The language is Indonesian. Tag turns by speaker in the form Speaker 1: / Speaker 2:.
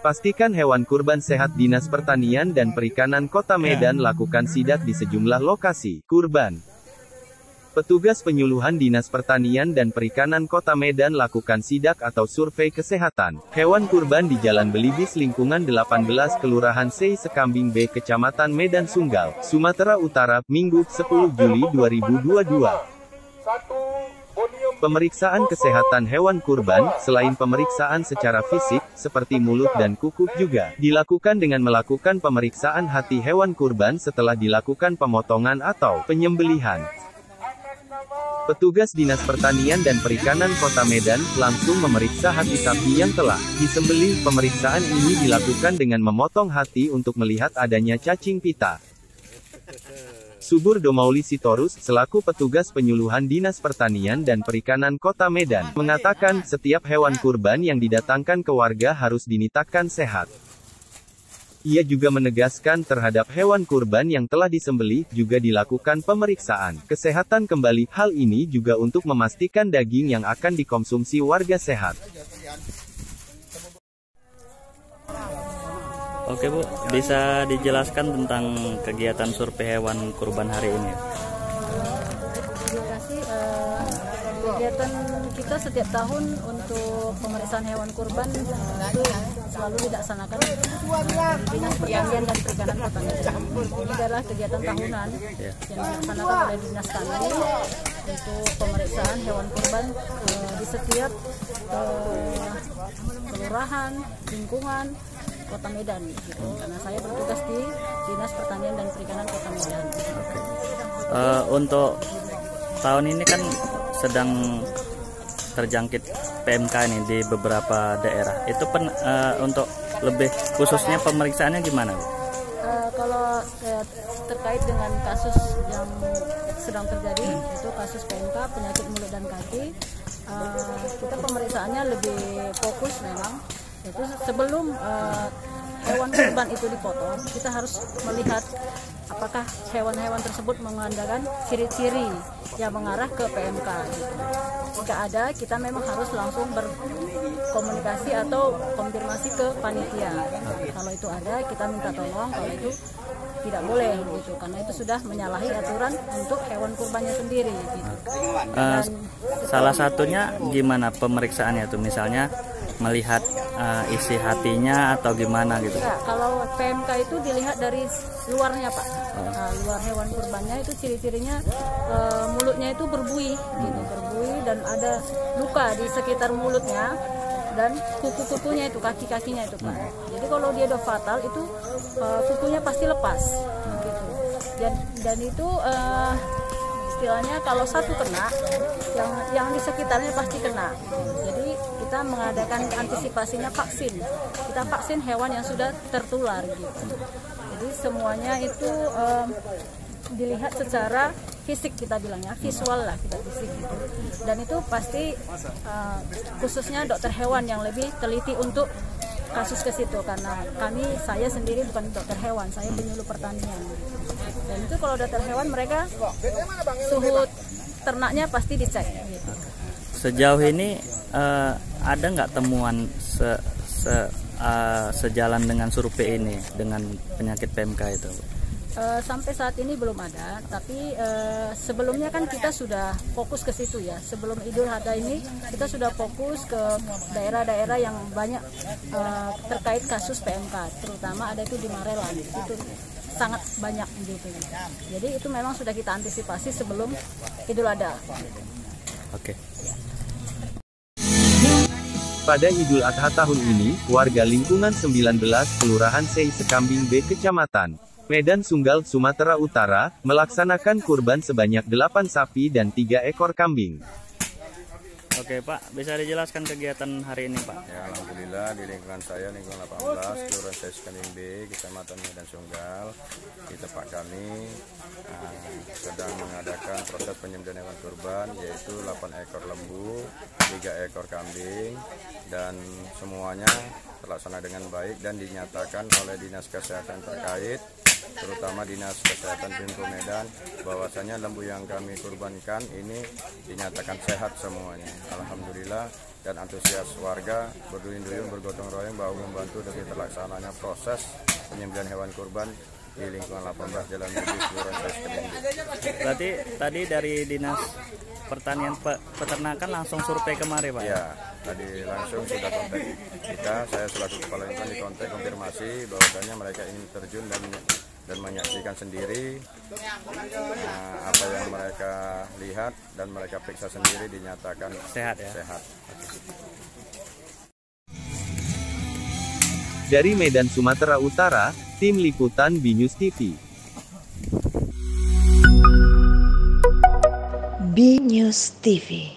Speaker 1: Pastikan hewan kurban sehat. Dinas Pertanian dan Perikanan Kota Medan lakukan sidak di sejumlah lokasi kurban. Petugas penyuluhan Dinas Pertanian dan Perikanan Kota Medan lakukan sidak atau survei kesehatan hewan kurban di Jalan Belibis lingkungan 18 Kelurahan Sei Sekambing B Kecamatan Medan Sunggal, Sumatera Utara, Minggu, 10 Juli 2022. Pemeriksaan kesehatan hewan kurban, selain pemeriksaan secara fisik, seperti mulut dan kuku, juga dilakukan dengan melakukan pemeriksaan hati hewan kurban setelah dilakukan pemotongan atau penyembelihan. Petugas Dinas Pertanian dan Perikanan Kota Medan langsung memeriksa hati sapi yang telah disembelih. Pemeriksaan ini dilakukan dengan memotong hati untuk melihat adanya cacing pita. Subur Domauli Sitorus, selaku petugas penyuluhan Dinas Pertanian dan Perikanan Kota Medan, mengatakan setiap hewan kurban yang didatangkan ke warga harus dinyatakan sehat. Ia juga menegaskan terhadap hewan kurban yang telah disembelih juga dilakukan pemeriksaan kesehatan kembali. Hal ini juga untuk memastikan daging yang akan dikonsumsi warga sehat.
Speaker 2: Oke Bu, bisa dijelaskan tentang kegiatan survei hewan kurban hari ini?
Speaker 3: Terima kasih. Kegiatan kita setiap tahun untuk pemeriksaan hewan kurban itu selalu dilaksanakan di Dinas Pertanian dan Perikanan Kota Medan. Ini adalah kegiatan tahunan yang dilaksanakan oleh Dinas kami untuk pemeriksaan hewan kurban di setiap kelurahan, lingkungan Kota Medan, gitu. Karena saya bertugas di Dinas Pertanian dan Perikanan Kota Medan.
Speaker 2: Untuk tahun ini kan sedang terjangkit PMK ini di beberapa daerah. Itu untuk lebih khususnya pemeriksaannya gimana?
Speaker 3: Kalau terkait dengan kasus yang sedang terjadi, itu kasus PMK penyakit mulut dan kaki, kita pemeriksaannya lebih fokus memang. Itu sebelum hewan kurban itu dipotong, kita harus melihat apakah hewan-hewan tersebut mengandalkan ciri-ciri yang mengarah ke PMK. Gitu. Jika ada, kita memang harus langsung berkomunikasi atau konfirmasi ke panitia. Kalau itu ada, kita minta tolong. Kalau itu tidak boleh, gitu, karena itu sudah menyalahi aturan untuk hewan kurbannya sendiri. Gitu.
Speaker 2: Salah satunya gimana pemeriksaannya tuh, misalnya melihat isi hatinya atau gimana gitu?
Speaker 3: Ya, kalau PMK itu dilihat dari luarnya Pak. Luar hewan kurbannya itu ciri-cirinya mulutnya itu berbuih, gitu, berbuih dan ada luka di sekitar mulutnya dan kuku-kukunya itu, kaki-kakinya itu Pak. Jadi kalau dia udah fatal itu kukunya pasti lepas, gitu. Dan itu istilahnya kalau satu kena, yang di sekitarnya pasti kena. Jadi kita mengadakan antisipasinya vaksin. Kita vaksin hewan yang sudah tertular, gitu. Jadi semuanya itu dilihat secara fisik, kita bilangnya visual lah, kita fisik gitu. Dan itu pasti khususnya dokter hewan yang lebih teliti untuk kasus ke situ, karena saya sendiri bukan dokter hewan, saya penyuluh pertanian. Dan itu kalau dokter hewan mereka suhu ternaknya pasti dicek. Gitu.
Speaker 2: Sejauh ini ada nggak temuan sejalan dengan survei ini dengan penyakit PMK itu?
Speaker 3: Sampai saat ini belum ada, tapi sebelumnya kan kita sudah fokus ke situ ya. Sebelum Idul Adha ini kita sudah fokus ke daerah-daerah yang banyak terkait kasus PMK, terutama ada itu di Marelan, itu sangat banyak gitu. Jadi itu memang sudah kita antisipasi sebelum Idul Adha.
Speaker 2: Oke.
Speaker 1: Pada Idul Adha tahun ini, warga lingkungan 19 Kelurahan Sei Sekambing B Kecamatan Medan Sunggal, Sumatera Utara, melaksanakan kurban sebanyak 8 sapi dan 3 ekor kambing.
Speaker 2: Oke Pak, bisa dijelaskan kegiatan hari ini Pak?
Speaker 4: Ya, alhamdulillah di lingkungan saya, lingkungan 18, Kelurahan Sei Sekambing B, Kecamatan Medan Sunggal, di tempat kami sedang mengadakan proses penyembelihan hewan kurban, yaitu 8 ekor lembu, 3 ekor kambing, dan semuanya terlaksana dengan baik dan dinyatakan oleh Dinas Kesehatan terkait terutama Dinas Kesehatan Pemko Medan, bahwasanya lembu yang kami kurbankan ini dinyatakan sehat semuanya. Alhamdulillah, dan antusias warga berduyun-duyun bergotong royong bahu membantu demi terlaksananya proses penyembelihan hewan kurban di lingkungan 18 Jalan Budi, Kelurahan Seskeding.
Speaker 2: Berarti tadi dari Dinas Pertanian Peternakan langsung survei kemari, Pak?
Speaker 4: Ya, tadi langsung sudah kontak kita. Saya selaku kepala lingkungan di kontak konfirmasi bahwasanya mereka ingin terjun dan menyaksikan sendiri apa yang mereka lihat, dan mereka periksa sendiri dinyatakan
Speaker 2: Sehat ya?
Speaker 4: Sehat.
Speaker 1: Dari Medan, Sumatera Utara, Tim Liputan BNews TV.
Speaker 5: BNews TV.